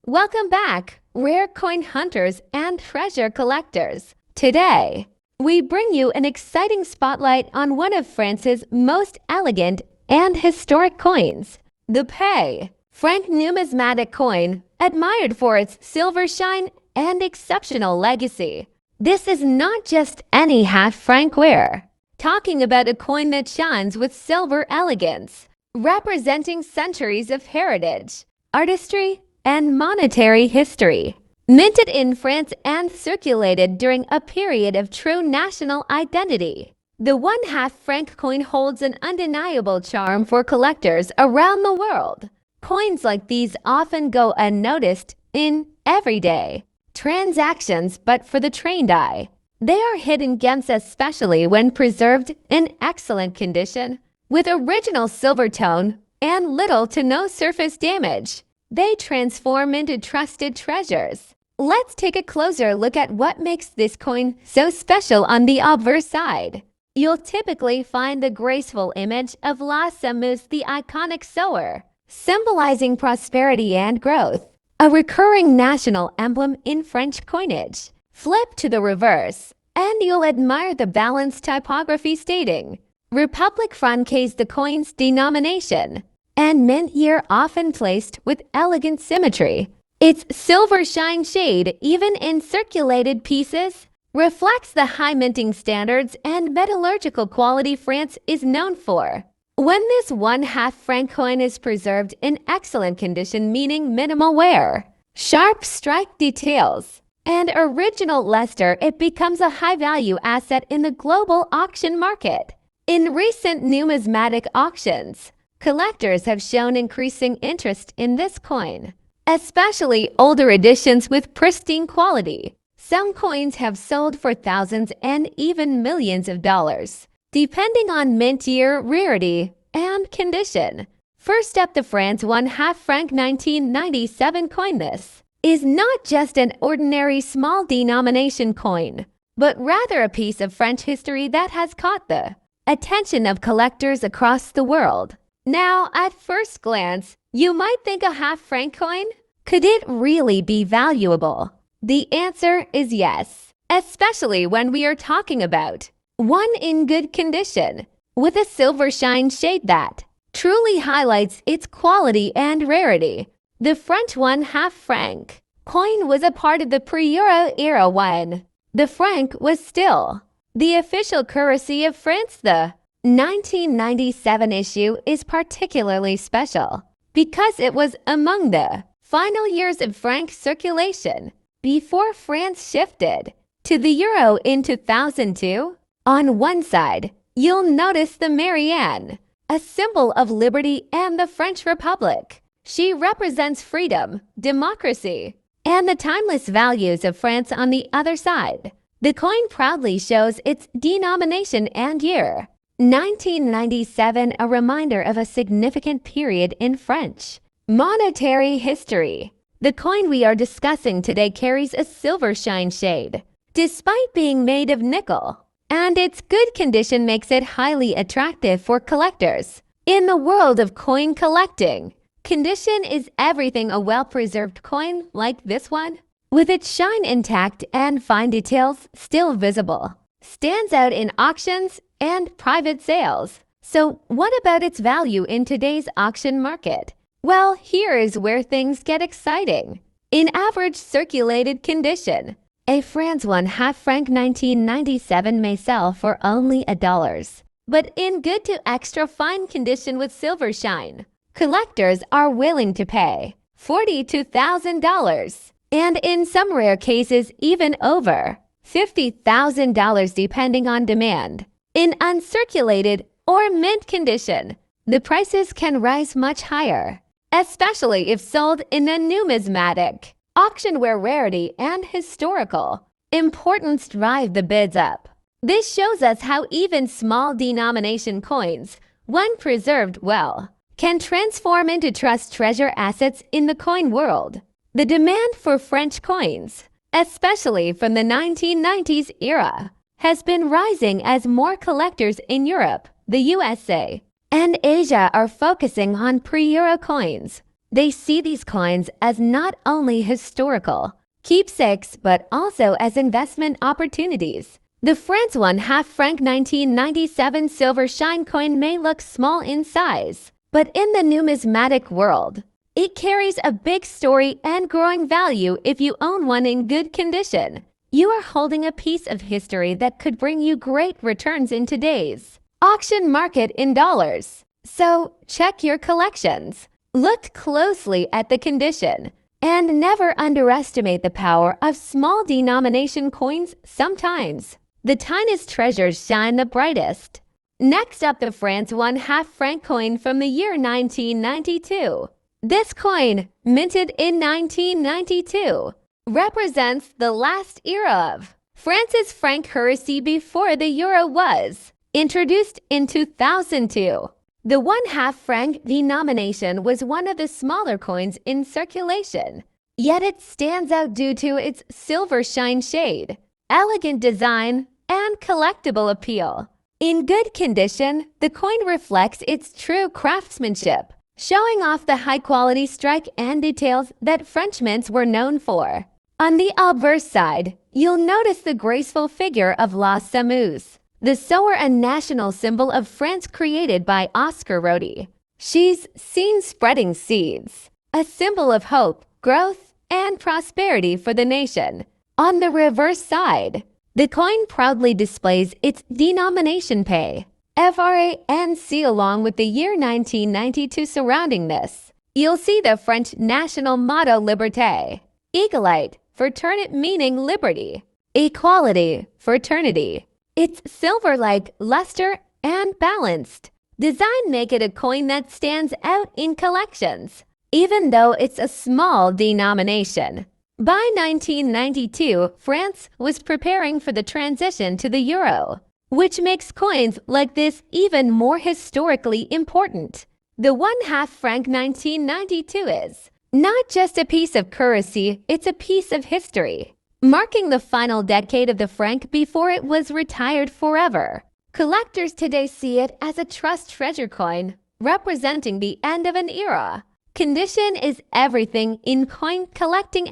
Welcome back, rare coin hunters and treasure collectors. Today, we bring you an exciting spotlight on one of France's most elegant and historic coins, the Pay Franc numismatic coin, admired for its silver shine and exceptional legacy. This is not just any half-franc ware. Talking about a coin that shines with silver elegance, representing centuries of heritage, artistry, and monetary history. Minted in France and circulated during a period of true national identity, the 1/2 franc coin holds an undeniable charm for collectors around the world. Coins like these often go unnoticed in everyday transactions, but for the trained eye, they are hidden gems, especially when preserved in excellent condition. With original silver tone and little to no surface damage, they transform into trusted treasures. Let's take a closer look at what makes this coin so special. On the obverse side, you'll typically find the graceful image of La Semeuse, the iconic sower, symbolizing prosperity and growth, a recurring national emblem in French coinage. Flip to the reverse, and you'll admire the balanced typography stating Republique Francaise, the coin's denomination, and mint year often placed with elegant symmetry. Its silver shine shade, even in circulated pieces, reflects the high minting standards and metallurgical quality France is known for. When this 1/2 franc coin is preserved in excellent condition, meaning minimal wear, sharp strike details, and original luster, it becomes a high-value asset in the global auction market. In recent numismatic auctions, collectors have shown increasing interest in this coin, especially older editions with pristine quality. Some coins have sold for thousands and even millions of dollars, depending on mint year, rarity, and condition. First up, the France 1/2 franc 1997 coin. This is not just an ordinary small denomination coin, but rather a piece of French history that has caught the attention of collectors across the world. Now, at first glance, you might think a half-franc coin? Could it really be valuable? The answer is yes, especially when we are talking about one in good condition, with a silver shine shade that truly highlights its quality and rarity. The French 1/2 franc coin was a part of the pre-Euro era when the franc was still the official currency of France. The 1997 issue is particularly special because it was among the final years of franc circulation before France shifted to the euro in 2002. On one side, you'll notice the Marianne, a symbol of liberty and the French Republic. She represents freedom, democracy, and the timeless values of France. On the other side, the coin proudly shows its denomination and year, 1997, a reminder of a significant period in French monetary history. The coin we are discussing today carries a silver shine shade, despite being made of nickel, and its good condition makes it highly attractive for collectors. In the world of coin collecting, condition is everything. A well-preserved coin like this one, with its shine intact and fine details still visible, stands out in auctions and private sales. So what about its value in today's auction market? Well, here is where things get exciting. In average circulated condition, a France 1/2 franc 1997 may sell for only $1, but in good to extra fine condition with silver shine, collectors are willing to pay $40,000 to $1,000, and in some rare cases even over $50,000 depending on demand. In uncirculated or mint condition, the prices can rise much higher, especially if sold in a numismatic auction where rarity and historical importance drive the bids up. This shows us how even small denomination coins, when preserved well, can transform into trust treasure assets in the coin world. The demand for French coins, especially from the 1990s era, has been rising as more collectors in Europe, the USA, and Asia are focusing on pre-Euro coins. They see these coins as not only historical keepsakes but also as investment opportunities. The France 1/2 franc 1997 silver shine coin may look small in size, but in the numismatic world, it carries a big story and growing value if you own one in good condition. You are holding a piece of history that could bring you great returns in today's auction market in dollars. So check your collections. Look closely at the condition and never underestimate the power of small denomination coins. Sometimes the tiniest treasures shine the brightest. Next up, the France 1/2 franc coin from the year 1992. This coin, minted in 1992, represents the last era of France's franc currency before the euro was introduced in 2002. The 1/2 franc denomination was one of the smaller coins in circulation, yet it stands out due to its silver shine shade, elegant design, and collectible appeal. In good condition, the coin reflects its true craftsmanship, showing off the high-quality strike and details that French mints were known for. On the obverse side, you'll notice the graceful figure of La Semeuse, the sower and national symbol of France created by Oscar Rodi. She's seen spreading seeds, a symbol of hope, growth, and prosperity for the nation. On the reverse side, the coin proudly displays its denomination pay, FRANC, along with the year 1992 surrounding this. You'll see the French national motto Liberté, Egalite, fraternity meaning liberty, equality, fraternity. Its silver-like luster and balanced design make it a coin that stands out in collections, even though it's a small denomination. By 1992, France was preparing for the transition to the euro, which makes coins like this even more historically important. The 1/2 franc 1992 is not just a piece of currency, it's a piece of history, marking the final decade of the franc before it was retired forever. Collectors today see it as a trust treasure coin, representing the end of an era. Condition is everything in coin collecting.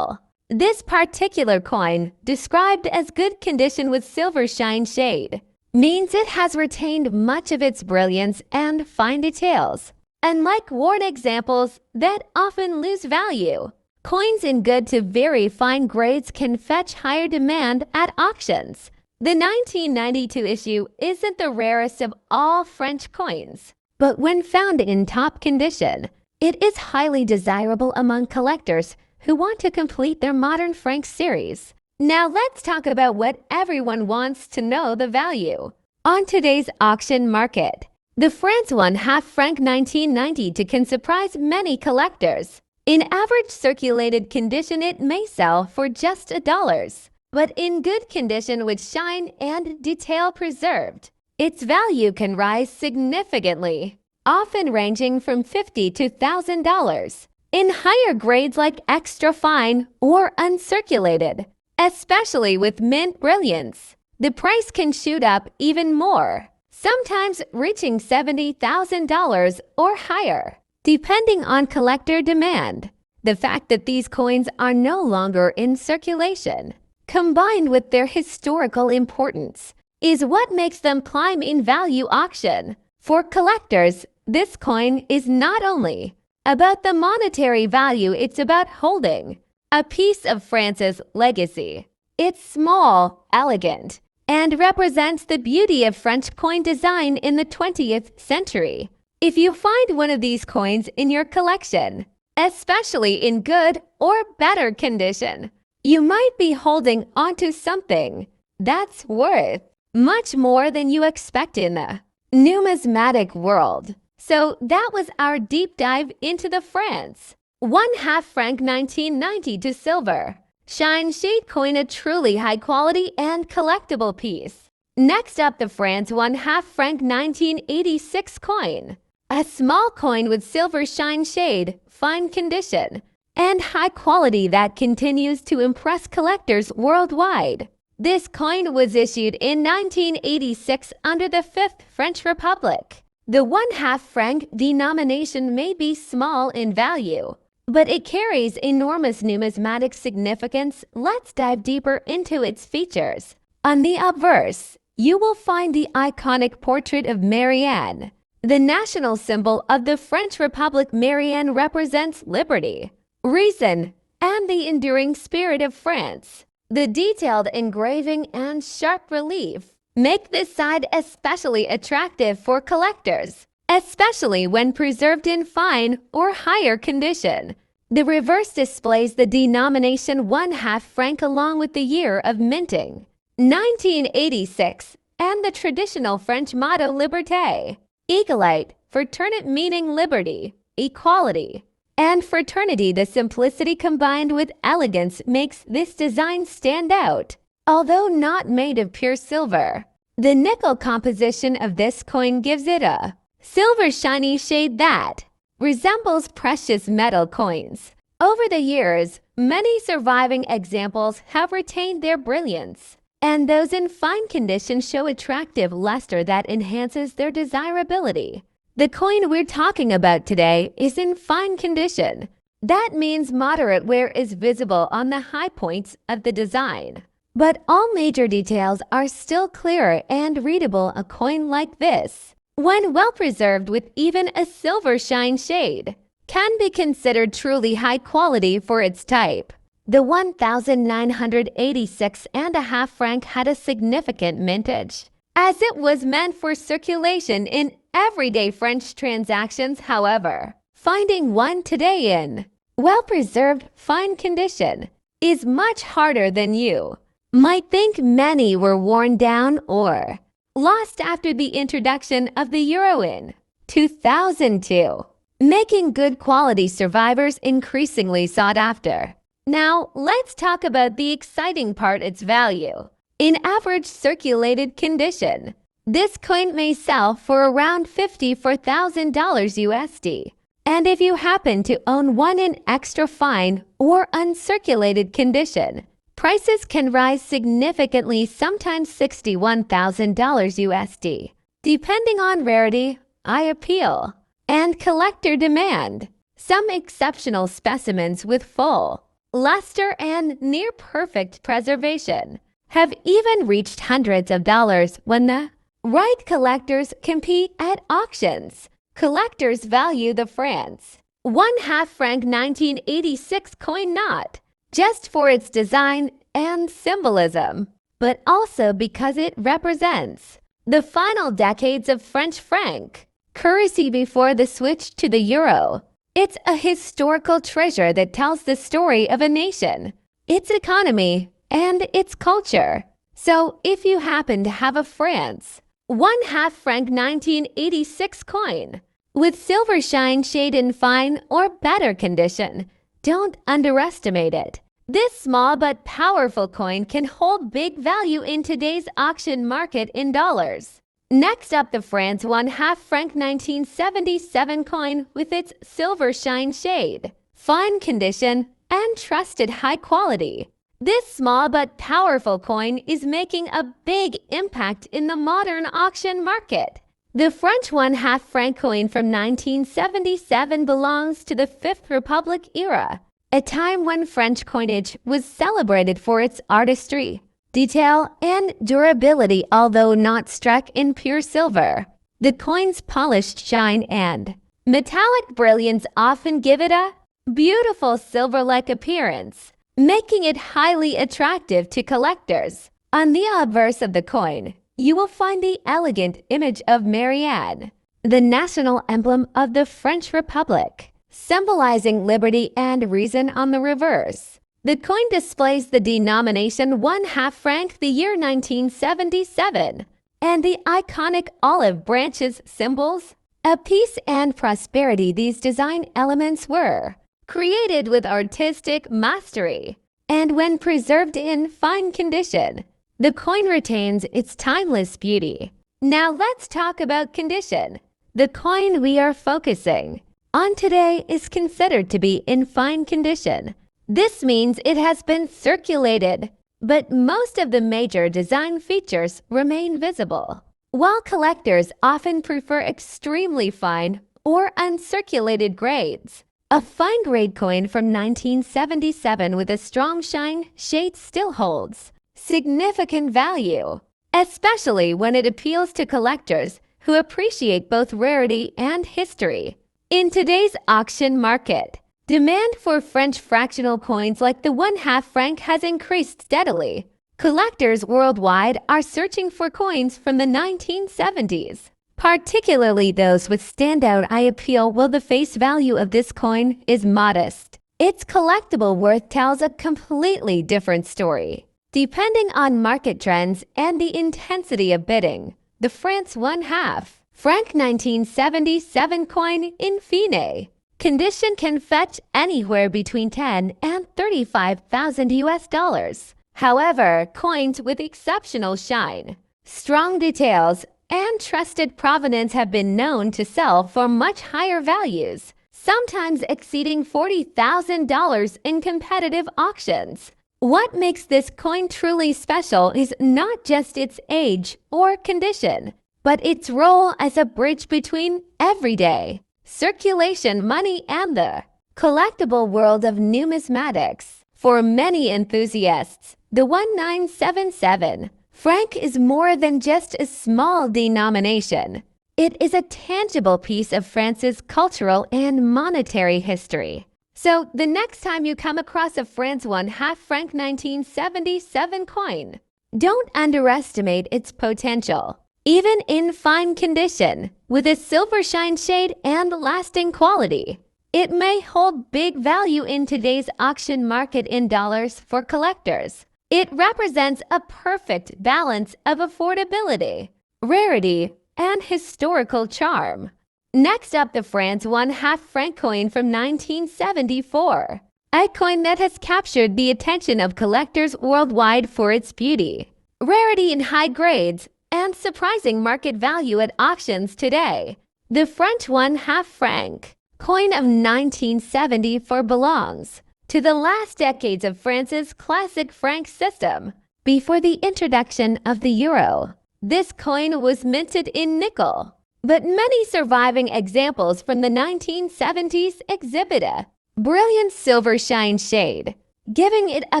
This particular coin, described as good condition with silver shine shade, means it has retained much of its brilliance and fine details. Unlike worn examples that often lose value, coins in good to very fine grades can fetch higher demand at auctions. The 1992 issue isn't the rarest of all French coins, but when found in top condition, it is highly desirable among collectors who want to complete their modern franc series. Now let's talk about what everyone wants to know: the value. On today's auction market, the France 1/2 franc 1992 can surprise many collectors. In average circulated condition, it may sell for just $1, but in good condition with shine and detail preserved, its value can rise significantly, often ranging from $50 to $1,000. In higher grades like extra fine or uncirculated, especially with mint brilliance, the price can shoot up even more, sometimes reaching $70,000 or higher, depending on collector demand. The fact that these coins are no longer in circulation, combined with their historical importance, is what makes them climb in value auction. For collectors, this coin is not only about the monetary value, it's about holding a piece of France's legacy. It's small, elegant, and represents the beauty of French coin design in the 20th century. If you find one of these coins in your collection, especially in good or better condition, you might be holding onto something that's worth much more than you expect in the numismatic world. So that was our deep dive into the France 1/2 franc 1992 silver shine shade coin, a truly high quality and collectible piece. Next up, the France 1/2 franc 1986 coin, a small coin with silver shine shade, fine condition, and high quality that continues to impress collectors worldwide. This coin was issued in 1986 under the Fifth French Republic. The 1/2 franc denomination may be small in value, but it carries enormous numismatic significance. Let's dive deeper into its features. On the obverse, you will find the iconic portrait of Marianne. The national symbol of the French Republic, Marianne represents liberty, reason, and the enduring spirit of France. The detailed engraving and sharp relief make this side especially attractive for collectors, especially when preserved in fine or higher condition. The reverse displays the denomination 1/2 franc along with the year of minting, 1986, and the traditional French motto Liberté, Egalite, fraternity meaning liberty, equality, and fraternity. The simplicity combined with elegance makes this design stand out. Although not made of pure silver, the nickel composition of this coin gives it a silver shiny shade that resembles precious metal coins. Over the years, many surviving examples have retained their brilliance, and those in fine condition show attractive luster that enhances their desirability. The coin we're talking about today is in fine condition. That means moderate wear is visible on the high points of the design, but all major details are still clear and readable. A coin like this, when well preserved with even a silver shine shade, can be considered truly high quality for its type. The 1986.5 franc had a significant mintage, as it was meant for circulation in everyday French transactions. However, finding one today in well-preserved, fine condition is much harder than you might think. Many were worn down or lost after the introduction of the euro in 2002, making good quality survivors increasingly sought after. Now, let's talk about the exciting part, its value. In average circulated condition, this coin may sell for around $54,000 USD. And if you happen to own one in extra fine or uncirculated condition, prices can rise significantly, sometimes $61,000 USD, depending on rarity, eye appeal, and collector demand. Some exceptional specimens with full luster and near-perfect preservation have even reached hundreds of dollars when the right collectors compete at auctions. Collectors value the France 1/2 franc 1986 coin not just for its design and symbolism, but also because it represents the final decades of French franc currency before the switch to the euro. It's a historical treasure that tells the story of a nation, its economy, and its culture. So if you happen to have a France 1/2 franc 1986 coin with silver shine shade in fine or better condition, don't underestimate it. This small but powerful coin can hold big value in today's auction market in dollars. Next up, the France 1/2 franc 1977 coin with its silver shine shade, fine condition, and trusted high quality. This small but powerful coin is making a big impact in the modern auction market. The French 1/2 franc coin from 1977 belongs to the Fifth Republic era, a time when French coinage was celebrated for its artistry, detail, and durability. Although not struck in pure silver, the coin's polished shine and metallic brilliance often give it a beautiful silver-like appearance, making it highly attractive to collectors. On the obverse of the coin, you will find the elegant image of Marianne, the national emblem of the French Republic, symbolizing liberty and reason. On the reverse, the coin displays the denomination 1/2 franc, the year 1977, and the iconic olive branches symbols of peace and prosperity. These design elements were created with artistic mastery, and when preserved in fine condition, the coin retains its timeless beauty. Now let's talk about condition. The coin we are focusing on today is considered to be in fine condition. This means it has been circulated, but most of the major design features remain visible. While collectors often prefer extremely fine or uncirculated grades, a fine-grade coin from 1977 with a strong shine shade still holds significant value, especially when it appeals to collectors who appreciate both rarity and history. In today's auction market, demand for French fractional coins like the 1/2 franc has increased steadily. Collectors worldwide are searching for coins from the 1970s, particularly those with standout eye appeal, while the face value of this coin is modest. Its collectible worth tells a completely different story, depending on market trends and the intensity of bidding. The France 1/2 franc 1977 coin in fine condition can fetch anywhere between $10,000 and $35,000 US. However, coins with exceptional shine, strong details, and trusted provenance have been known to sell for much higher values, sometimes exceeding $40,000 in competitive auctions. What makes this coin truly special is not just its age or condition, but its role as a bridge between everyday circulation money and the collectible world of numismatics. For many enthusiasts, the 1977 franc is more than just a small denomination. It is a tangible piece of France's cultural and monetary history. So the next time you come across a France 1/2 franc 1977 coin, don't underestimate its potential. Even in fine condition, with a silver shine shade and lasting quality, it may hold big value in today's auction market in dollars for collectors. It represents a perfect balance of affordability, rarity, and historical charm. Next up, the France 1/2 franc coin from 1974, a coin that has captured the attention of collectors worldwide for its beauty, rarity in high grades, and surprising market value at auctions today. The French 1/2 franc coin of 1974 belongs to the last decades of France's classic franc system, before the introduction of the euro. This coin was minted in nickel, but many surviving examples from the 1970s exhibit a brilliant silver shine shade, giving it a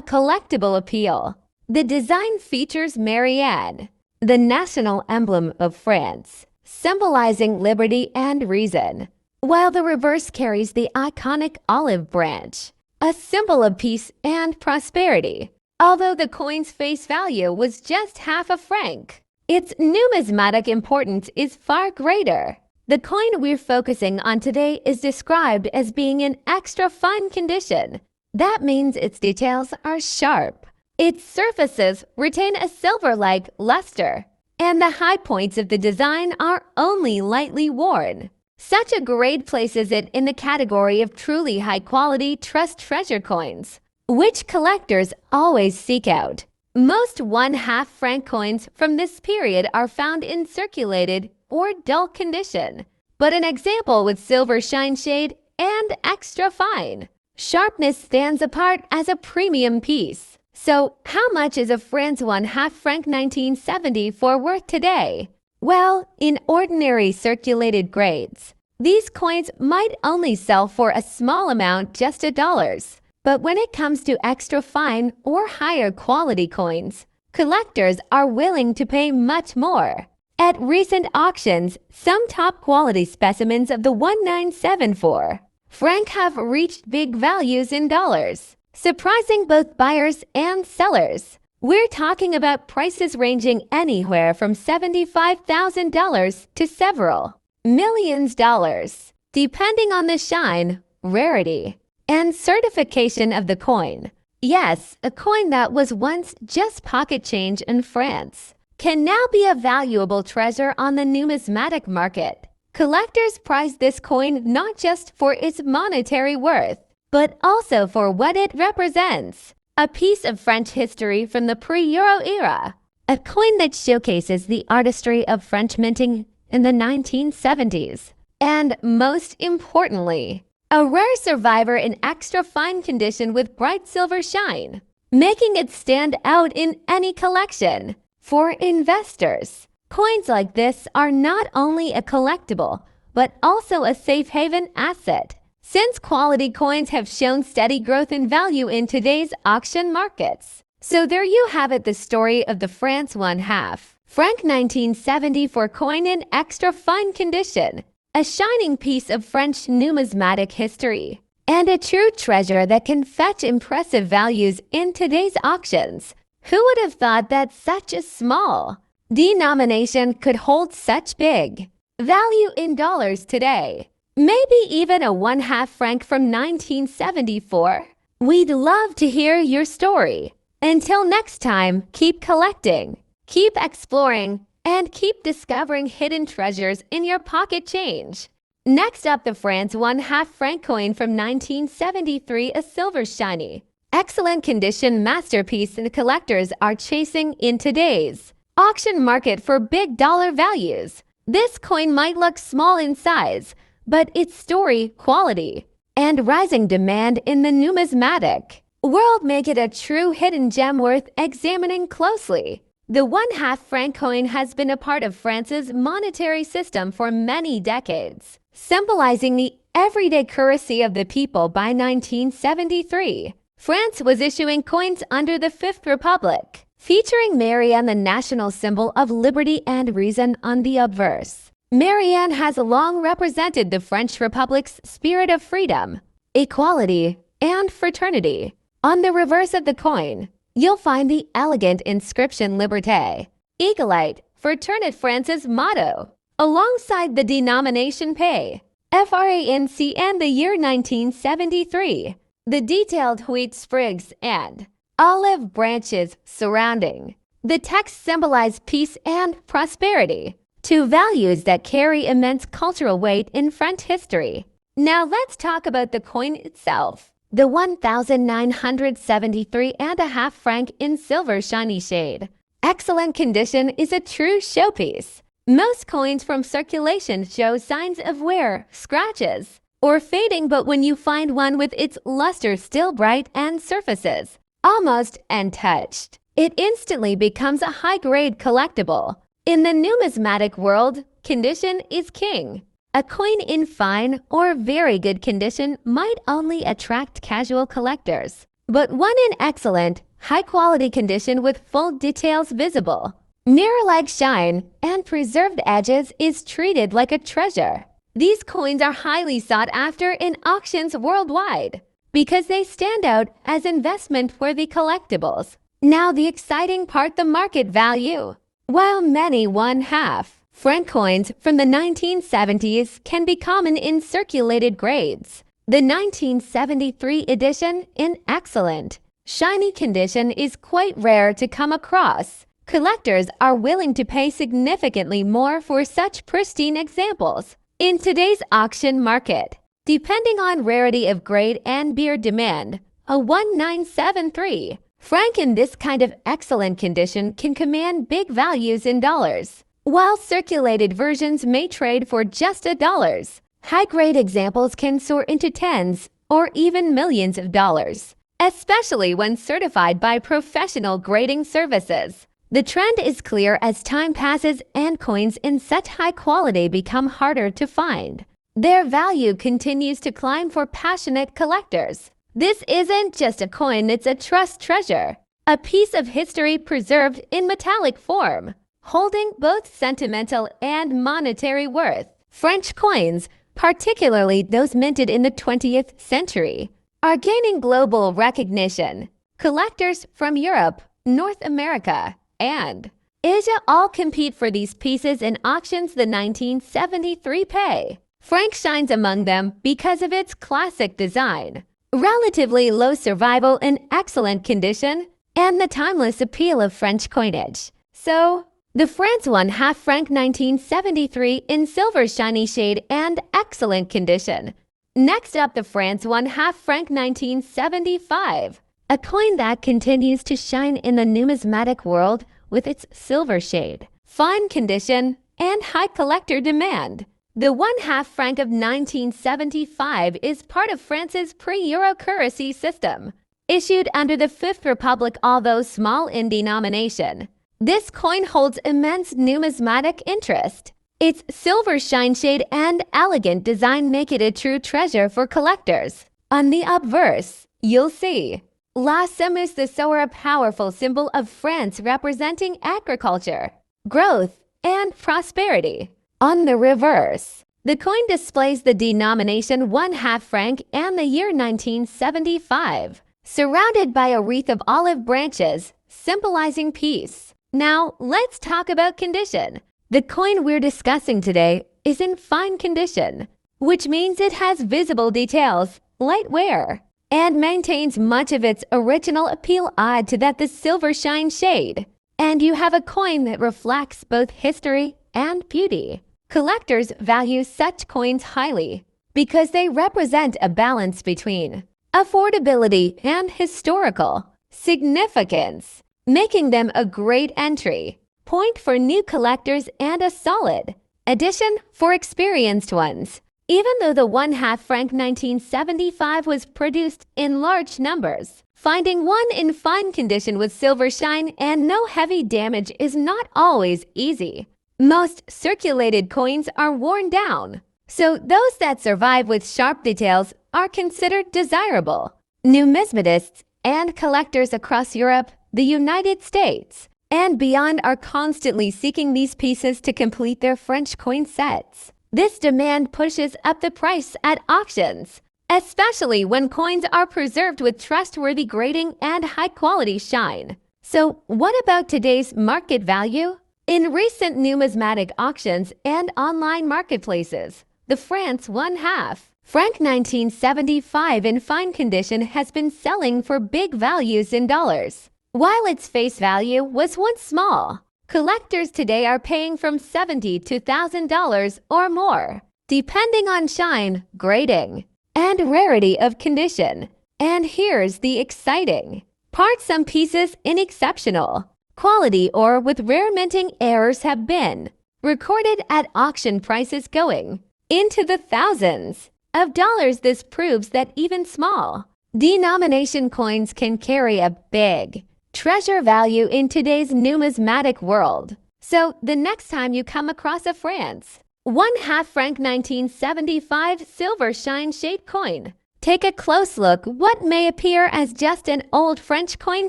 collectible appeal. The design features Marianne, the national emblem of France, symbolizing liberty and reason, while the reverse carries the iconic olive branch, a symbol of peace and prosperity. Although the coin's face value was just 1/2 franc, its numismatic importance is far greater. The coin we're focusing on today is described as being in extra fine condition. That means its details are sharp. Its surfaces retain a silver-like luster, and the high points of the design are only lightly worn. Such a grade places it in the category of truly high-quality trust treasure coins, which collectors always seek out. Most 1/2 franc coins from this period are found in circulated or dull condition, but an example with silver shine shade and extra fine sharpness stands apart as a premium piece. So, how much is a France 1/2 franc 1974 worth today? Well, in ordinary circulated grades, these coins might only sell for a small amount, just $1. But when it comes to extra fine or higher quality coins, collectors are willing to pay much more. At recent auctions, some top quality specimens of the 1974 franc have reached big values in dollars, surprising both buyers and sellers. We're talking about prices ranging anywhere from $75,000 to several millions dollars, depending on the shine, rarity, and certification of the coin. Yes, a coin that was once just pocket change in France can now be a valuable treasure on the numismatic market. Collectors prize this coin not just for its monetary worth, but also for what it represents. A piece of French history from the pre-Euro era. A coin that showcases the artistry of French minting in the 1970s. And most importantly, a rare survivor in extra fine condition with bright silver shine, making it stand out in any collection. For investors, Coins like this are not only a collectible, but also a safe haven asset, since quality coins have shown steady growth in value in today's auction markets. So there you have it, the story of the France 1/2 franc 1974 coin in extra fine condition, a shining piece of French numismatic history, and a true treasure that can fetch impressive values in today's auctions. Who would have thought that such a small denomination could hold such big value in dollars today? Maybe even a 1/2 franc from 1974? We'd love to hear your story. Until next time, keep collecting, keep exploring, and keep discovering hidden treasures in your pocket change. Next up, the France 1/2 franc coin from 1973, a silver shiny, excellent condition masterpiece the collectors are chasing in today's auction market for big dollar values. This coin might look small in size, but its story, quality, and rising demand in the numismatic world make it a true hidden gem worth examining closely. The 1/2 franc coin has been a part of France's monetary system for many decades, symbolizing the everyday currency of the people. By 1973, France was issuing coins under the Fifth Republic, featuring Marianne, the national symbol of liberty and reason, on the obverse. Marianne has long represented the French Republic's spirit of freedom, equality, and fraternity. On the reverse of the coin, you'll find the elegant inscription Liberté, Égalité, Fraternité, France's motto, alongside the denomination Pay, France, and the year 1973. The detailed wheat sprigs and olive branches surrounding the text symbolize peace and prosperity, two values that carry immense cultural weight in French history. Now let's talk about the coin itself. The 1973.5 franc in silver shiny shade, excellent condition, is a true showpiece. Most coins from circulation show signs of wear, scratches, or fading, but when you find one with its luster still bright and surfaces almost untouched, it instantly becomes a high-grade collectible. In the numismatic world, condition is king. A coin in fine or very good condition might only attract casual collectors, but one in excellent, high-quality condition with full details visible, mirror-like shine, and preserved edges is treated like a treasure. These coins are highly sought after in auctions worldwide because they stand out as investment-worthy collectibles. Now the exciting part, the market value. While many 1/2 franc coins from the 1970s can be common in circulated grades, the 1973 edition in excellent, shiny condition is quite rare to come across. Collectors are willing to pay significantly more for such pristine examples in today's auction market. Depending on rarity of grade and beer demand, a 1973 franc in this kind of excellent condition can command big values in dollars, while circulated versions may trade for just $1. High-grade examples can soar into tens or even millions of dollars, especially when certified by professional grading services. The trend is clear as time passes and coins in such high quality become harder to find. Their value continues to climb for passionate collectors. This isn't just a coin, it's a trust treasure, a piece of history preserved in metallic form, holding both sentimental and monetary worth. French coins, particularly those minted in the 20th century, are gaining global recognition. Collectors from Europe, North America, and Asia all compete for these pieces in auctions. The 1973 Pay franc shines among them because of its classic design, relatively low survival in excellent condition, and the timeless appeal of French coinage. So, the France 1/2 franc 1973 in silver shiny shade and excellent condition. Next up, the France 1/2 franc 1975, a coin that continues to shine in the numismatic world with its silver shade, fine condition, and high collector demand. The 1/2 franc of 1975 is part of France's pre-Euro currency system, issued under the Fifth Republic. Although small in denomination, This coin holds immense numismatic interest. Its silver shine shade and elegant design make it a true treasure for collectors. On the obverse, you'll see La Semence the Sower, a powerful symbol of France representing agriculture, growth, and prosperity. On the reverse, the coin displays the denomination 1/2 franc and the year 1975, surrounded by a wreath of olive branches, symbolizing peace. Now, let's talk about condition. The coin we're discussing today is in fine condition, which means it has visible details, light wear, and maintains much of its original appeal. Add to that the silver shine shade, and you have a coin that reflects both history and beauty. Collectors value such coins highly because they represent a balance between affordability and historical significance, making them a great entry point for new collectors and a solid addition for experienced ones. Even though the 1/2 franc 1975 was produced in large numbers, finding one in fine condition with silver shine and no heavy damage is not always easy. Most circulated coins are worn down, so those that survive with sharp details are considered desirable. Numismatists and collectors across Europe, the United States, and beyond are constantly seeking these pieces to complete their French coin sets. This demand pushes up the price at auctions, especially when coins are preserved with trustworthy grading and high-quality shine. So, what about today's market value? In recent numismatic auctions and online marketplaces, the France 1/2 franc 1975 in fine condition has been selling for big values in dollars. While its face value was once small, collectors today are paying from $70 to $1,000 or more, depending on shine, grading, and rarity of condition. And here's the exciting part: some pieces in exceptional quality or with rare minting errors have been recorded at auction prices going into the thousands of dollars. This proves that even small denomination coins can carry a big treasure value in today's numismatic world. So the next time you come across a France 1/2 franc 1975 silver shine shade coin, take a close look. What may appear as just an old French coin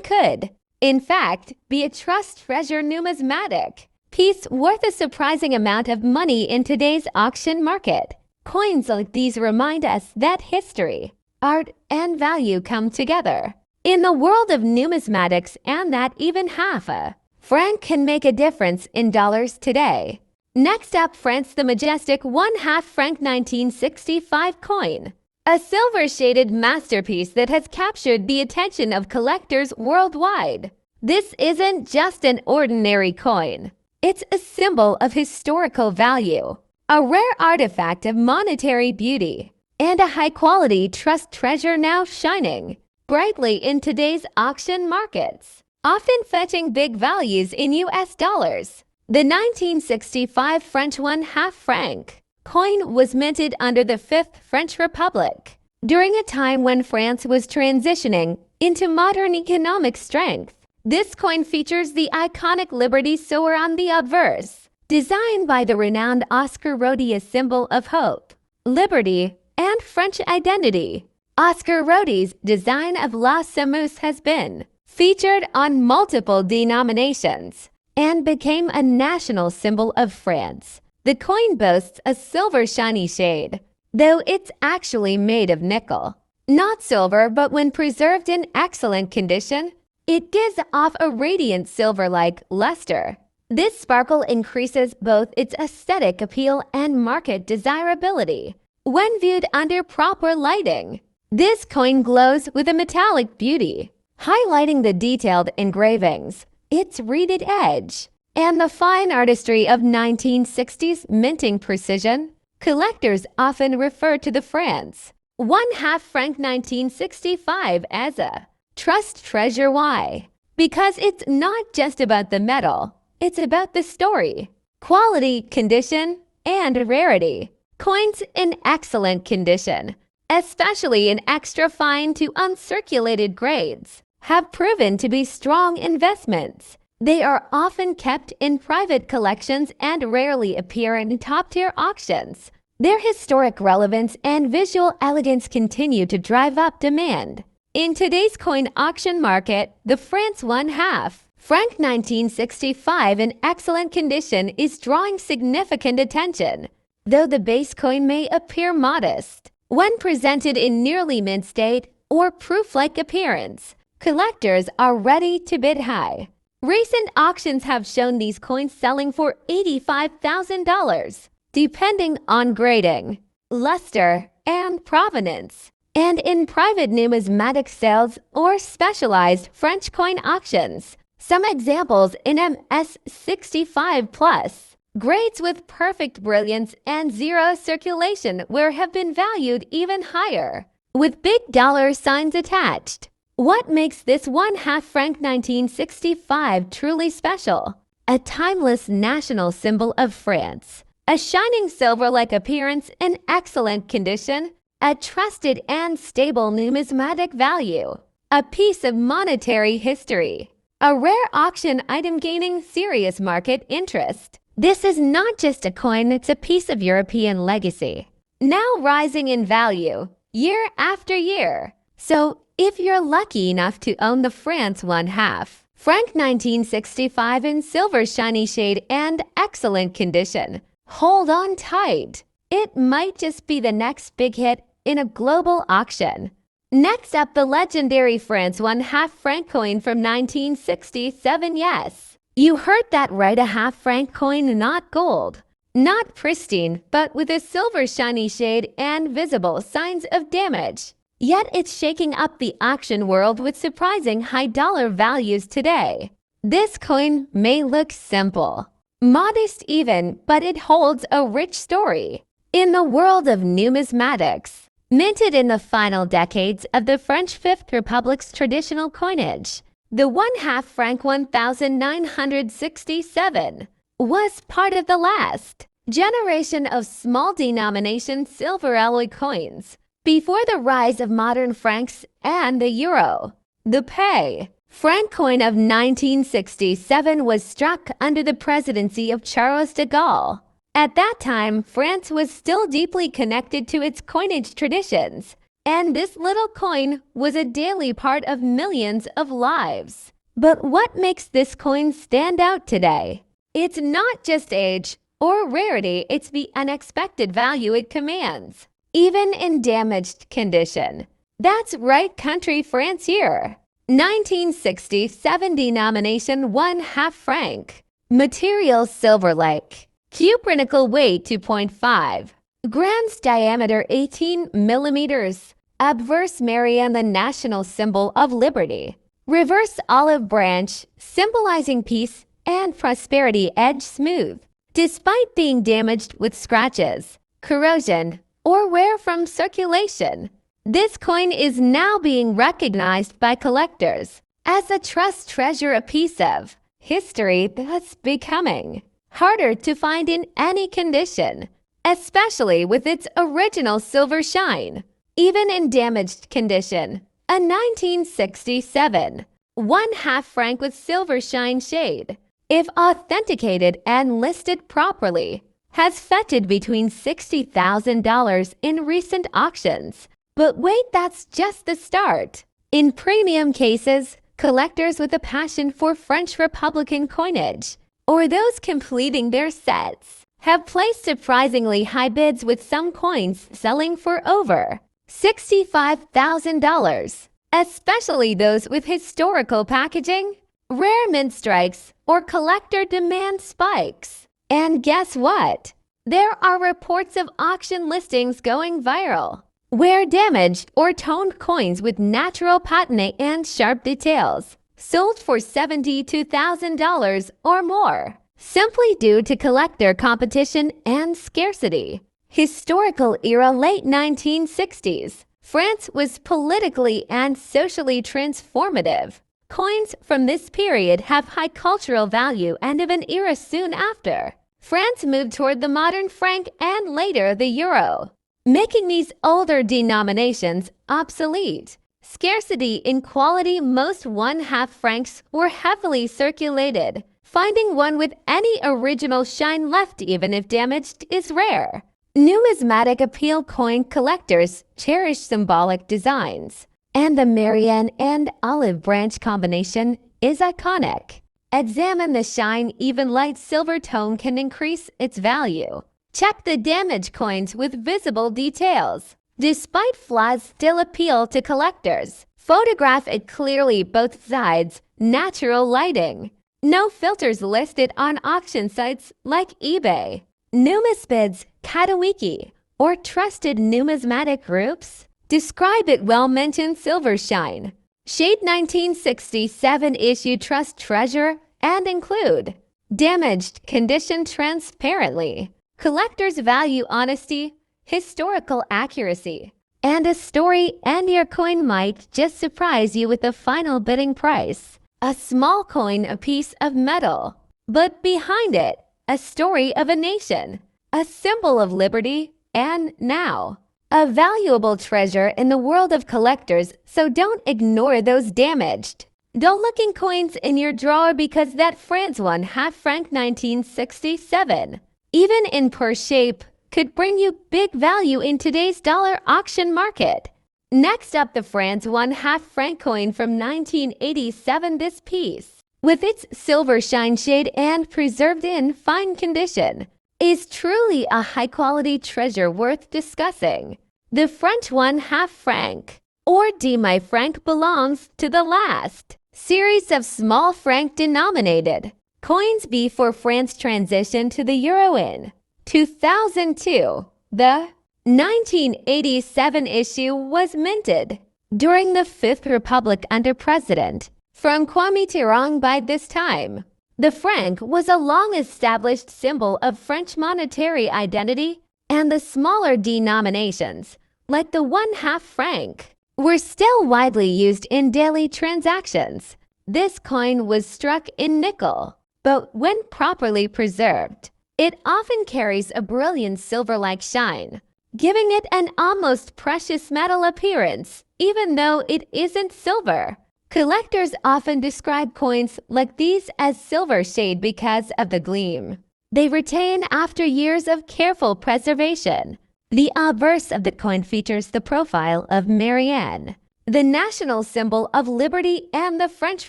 could, in fact, be a treasure numismatic piece worth a surprising amount of money in today's auction market. Coins like these remind us that history, art, and value come together in the world of numismatics, and that even 1/2 franc can make a difference in dollars today. Next up, France, the majestic 1/2 franc 1965 coin, a silver-shaded masterpiece that has captured the attention of collectors worldwide. This isn't just an ordinary coin. It's a symbol of historical value, a rare artifact of monetary beauty, and a high-quality treasure now shining brightly in today's auction markets, often fetching big values in US dollars. The 1965 French 1/2 franc coin was minted under the Fifth French Republic, during a time when France was transitioning into modern economic strength. This coin features the iconic Liberty Sower on the obverse, designed by the renowned Oscar Rodi, a symbol of hope, liberty, and French identity. Oscar Rodi's design of La Semence has been featured on multiple denominations and became a national symbol of France. The coin boasts a silver shiny shade, though it's actually made of nickel, not silver, but when preserved in excellent condition, it gives off a radiant silver-like luster. This sparkle increases both its aesthetic appeal and market desirability when viewed under proper lighting. This coin glows with a metallic beauty, highlighting the detailed engravings, its reeded edge, and the fine artistry of 1960s minting precision. Collectors often refer to the France 1/2 franc 1965 as a treasure. Why? Because it's not just about the metal, it's about the story, quality, condition, and rarity. Coins in excellent condition, especially in extra fine to uncirculated grades, have proven to be strong investments. They are often kept in private collections and rarely appear in top-tier auctions. Their historic relevance and visual elegance continue to drive up demand. In today's coin auction market, the France 1/2 franc 1965 in excellent condition is drawing significant attention. Though the base coin may appear modest, when presented in nearly mint state or proof-like appearance, collectors are ready to bid high. Recent auctions have shown these coins selling for $85,000, depending on grading, luster, and provenance, and in private numismatic sales or specialized French coin auctions. Some examples in MS65+, grades with perfect brilliance and zero circulation where have been valued even higher, with big dollar signs attached. What makes this 1/2 franc 1965 truly special? A timeless national symbol of France, a shining silver-like appearance in excellent condition, a trusted and stable numismatic value, a piece of monetary history, a rare auction item gaining serious market interest. This is not just a coin, it's a piece of European legacy, now rising in value year after year. So, if you're lucky enough to own the France 1/2 franc 1965 in silver shiny shade and excellent condition, hold on tight. It might just be the next big hit in a global auction. Next up, the legendary France 1/2 franc coin from 1967. Yes, you heard that right, a half franc coin, not gold, not pristine, but with a silver shiny shade and visible signs of damage. Yet it's shaking up the auction world with surprising high dollar values today. This coin may look simple, modest even, but it holds a rich story. In the world of numismatics, minted in the final decades of the French Fifth Republic's traditional coinage, the 1/2 franc 1967 was part of the last generation of small denomination silver alloy coins. Before the rise of modern francs and the euro, the pay franc coin of 1967 was struck under the presidency of Charles de Gaulle. At that time, France was still deeply connected to its coinage traditions, and this little coin was a daily part of millions of lives. But what makes this coin stand out today? It's not just age or rarity, it's the unexpected value it commands, even in damaged condition. That's right, country, France here. 1967 denomination 1/2 franc. Material silver-like. Cuprinical weight 2.5 grams, diameter 18 millimeters. Obverse Marianne, the national symbol of liberty. Reverse olive branch, symbolizing peace and prosperity, edge smooth. Despite being damaged with scratches, corrosion, or wear from circulation, this coin is now being recognized by collectors as a trust treasure, a piece of history that's becoming harder to find in any condition, especially with its original silver shine. Even in damaged condition, a 1967 1/2 franc with silver shine shade, if authenticated and listed properly, has fetched between $60,000 in recent auctions. But wait, that's just the start. In premium cases, collectors with a passion for French Republican coinage, or those completing their sets, have placed surprisingly high bids, with some coins selling for over $65,000, especially those with historical packaging, rare mint strikes, or collector demand spikes. And guess what? There are reports of auction listings going viral, where damaged or toned coins with natural patina and sharp details sold for $72,000 or more, simply due to collector competition and scarcity. Historical era, late 1960s. France was politically and socially transformative. Coins from this period have high cultural value, and of an era soon after, France moved toward the modern franc and later the euro, making these older denominations obsolete. scarcity in quality, most 1/2 francs were heavily circulated. Finding one with any original shine left, even if damaged, is rare. Numismatic appeal coin collectors cherish symbolic designs, and the Marianne and olive branch combination is iconic. Examine the shine, even light silver tone can increase its value. Check the damaged coins with visible details. Despite flaws, still appeal to collectors. Photograph it clearly, both sides, natural lighting. No filters listed on auction sites like eBay. Numisbids, Katawiki, or trusted numismatic groups describe it well-mentioned silver shine. Shade 1967 issue trust treasure and include damaged condition transparently. Collectors value honesty, historical accuracy, and a story, and your coin might just surprise you with the final bidding price. A small coin, a piece of metal, but behind it, a story of a nation, a symbol of liberty, and now, a valuable treasure in the world of collectors, so don't ignore those damaged, dull-looking coins in your drawer because that France 1/2 franc 1967, even in poor shape, could bring you big value in today's dollar auction market. Next up, the France 1/2 franc coin from 1987. This piece, with its silver shine shade and preserved in fine condition, is truly a high-quality treasure worth discussing. The French 1/2 franc, or demi-franc, belongs to the last series of small franc-denominated coins before France transitioned to the euro in 2002. The 1987 issue was minted during the Fifth Republic under President from Kwame Tirong. By this time, the franc was a long-established symbol of French monetary identity, and the smaller denominations, like the 1/2 franc, were still widely used in daily transactions. This coin was struck in nickel, but when properly preserved, it often carries a brilliant silver-like shine, giving it an almost precious metal appearance, even though it isn't silver. Collectors often describe coins like these as silver shade because of the gleam they retain after years of careful preservation. The obverse of the coin features the profile of Marianne, the national symbol of liberty and the French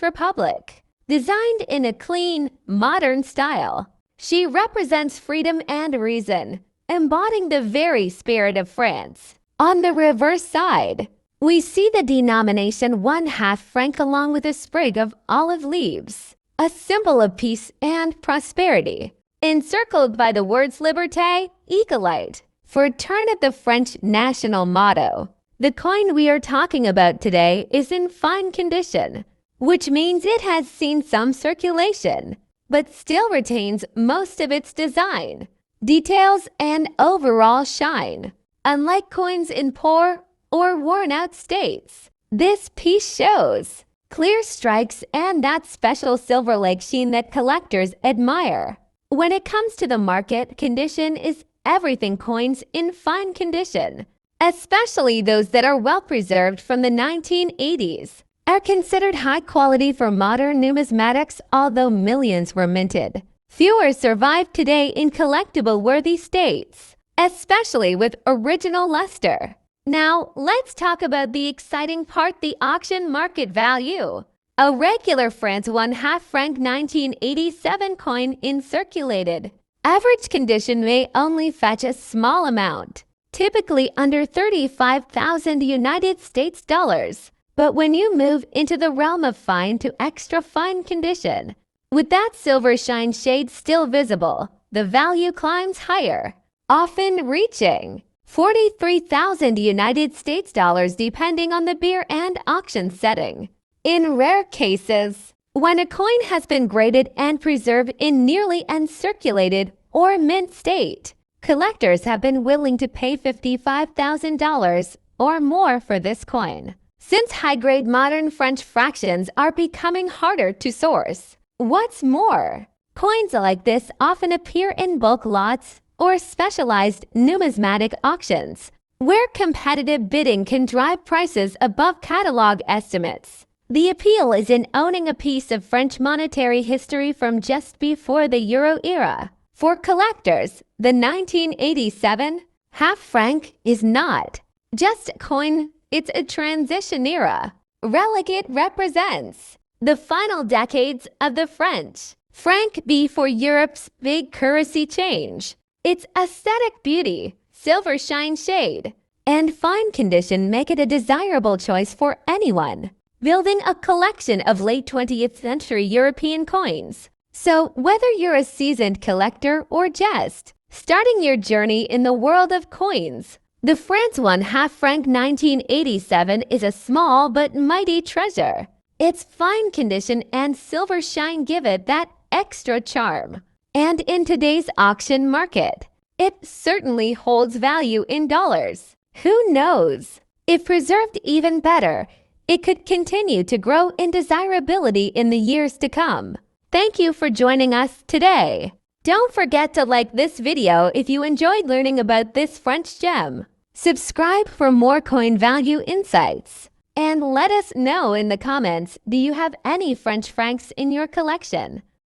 Republic. Designed in a clean, modern style, she represents freedom and reason, embodying the very spirit of France. On the reverse side, we see the denomination 1/2 franc along with a sprig of olive leaves, a symbol of peace and prosperity, encircled by the words Liberté, Égalité, for turn at the French national motto. The coin we are talking about today is in fine condition, which means it has seen some circulation, but still retains most of its design, details, and overall shine. Unlike coins in poor or worn-out states, this piece shows clear strikes and that special silver-like sheen that collectors admire. When it comes to the market, condition is everything. Coins in fine condition, especially those that are well preserved from the 1980s, are considered high quality for modern numismatics. Although millions were minted, fewer survive today in collectible worthy states, especially with original luster. Now, let's talk about the exciting part, the auction market value. A regular France 1/2 franc 1987 coin in circulated average condition may only fetch a small amount, typically under 35,000 United States dollars. But when you move into the realm of fine to extra fine condition, with that silver shine shade still visible, the value climbs higher, often reaching 43,000 United States dollars depending on the beer and auction setting. In rare cases, when a coin has been graded and preserved in nearly uncirculated or mint state, collectors have been willing to pay $55,000 or more for this coin, since high-grade modern French fractions are becoming harder to source. What's more, coins like this often appear in bulk lots or specialized numismatic auctions, where competitive bidding can drive prices above catalog estimates. The appeal is in owning a piece of French monetary history from just before the Euro era. For collectors, the 1987 half franc is not just a coin, it's a transition era. Relic it represents the final decades of the French franc before Europe's big currency change. Its aesthetic beauty, silver shine shade, and fine condition make it a desirable choice for anyone building a collection of late 20th century European coins. So whether you're a seasoned collector or just starting your journey in the world of coins, the France 1 half franc 1987 is a small but mighty treasure. Its fine condition and silver shine give it that extra charm. And in today's auction market, it certainly holds value in dollars. Who knows? If preserved even better, it could continue to grow in desirability in the years to come. Thank you for joining us today. Don't forget to like this video if you enjoyed learning about this French gem. Subscribe for more coin value insights. And let us know in the comments, do you have any French francs in your collection?